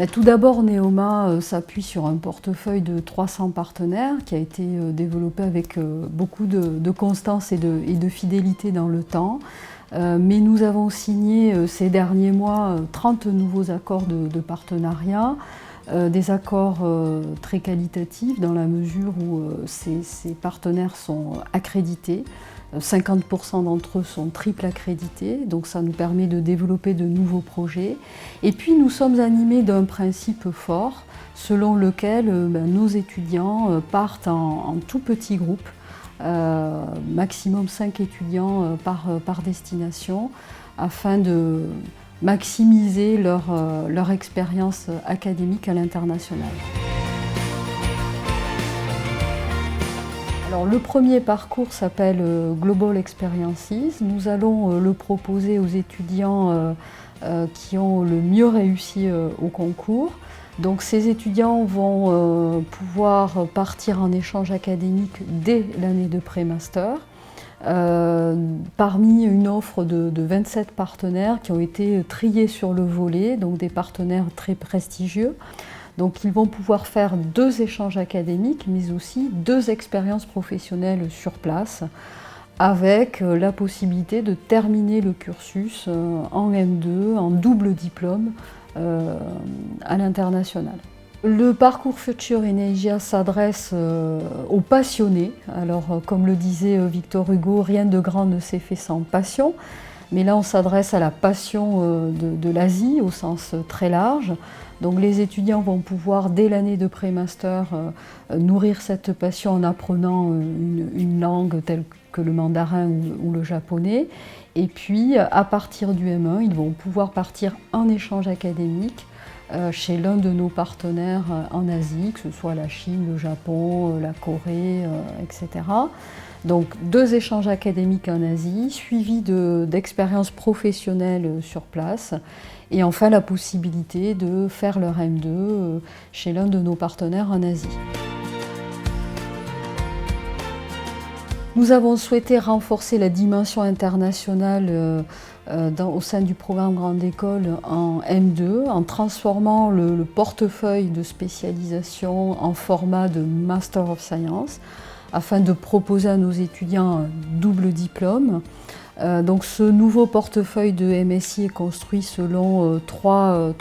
Tout d'abord, Neoma s'appuie sur un portefeuille de 300 partenaires qui a été développé avec beaucoup de constance et de fidélité dans le temps. Mais nous avons signé ces derniers mois 30 nouveaux accords de partenariat, des accords très qualitatifs dans la mesure où ces partenaires sont accrédités. 50% d'entre eux sont triple accrédités, donc ça nous permet de développer de nouveaux projets. Et puis nous sommes animés d'un principe fort selon lequel nos étudiants partent en tout petits groupes, maximum 5 étudiants par destination, afin de maximiser leur expérience académique à l'international. Alors, le premier parcours s'appelle Global Experiences. Nous allons le proposer aux étudiants qui ont le mieux réussi au concours. Donc ces étudiants vont pouvoir partir en échange académique dès l'année de pré-master. Parmi une offre de 27 partenaires qui ont été triés sur le volet, donc des partenaires très prestigieux. Donc ils vont pouvoir faire 2 échanges académiques, mais aussi 2 expériences professionnelles sur place, avec la possibilité de terminer le cursus en M2, en double diplôme à l'international. Le parcours Future in Asia s'adresse aux passionnés. Alors, comme le disait Victor Hugo, rien de grand ne s'est fait sans passion. Mais là, on s'adresse à la passion de l'Asie au sens très large. Donc les étudiants vont pouvoir, dès l'année de pré-master, nourrir cette passion en apprenant une langue telle que le mandarin ou le japonais. Et puis, à partir du M1, ils vont pouvoir partir en échange académique chez l'un de nos partenaires en Asie, que ce soit la Chine, le Japon, la Corée, etc. Donc 2 échanges académiques en Asie, suivis d'expériences professionnelles sur place, et enfin la possibilité de faire leur M2 chez l'un de nos partenaires en Asie. Nous avons souhaité renforcer la dimension internationale au sein du programme Grande École en M2 en transformant le portefeuille de spécialisation en format de Master of Science afin de proposer à nos étudiants un double diplôme. Donc ce nouveau portefeuille de MSI est construit selon trois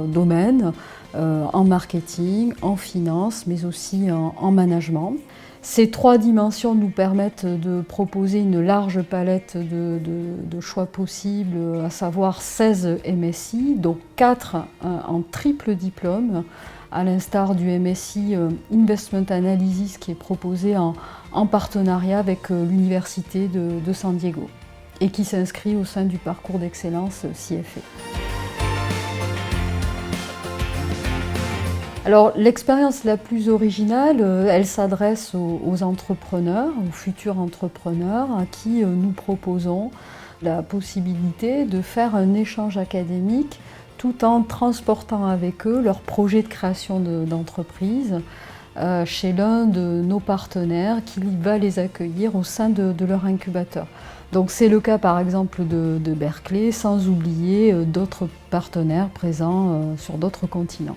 domaines, en marketing, en finance, mais aussi en management. Ces 3 dimensions nous permettent de proposer une large palette de choix possibles, à savoir 16 MSI, dont 4 en triple diplôme, à l'instar du MSI Investment Analysis qui est proposé en partenariat avec l'Université de San Diego et qui s'inscrit au sein du parcours d'excellence CFA. Alors l'expérience la plus originale, elle s'adresse aux entrepreneurs, aux futurs entrepreneurs à qui nous proposons la possibilité de faire un échange académique tout en transportant avec eux leur projet de création d'entreprise chez l'un de nos partenaires qui va les accueillir au sein de leur incubateur. Donc c'est le cas par exemple de Berkeley, sans oublier d'autres partenaires présents sur d'autres continents.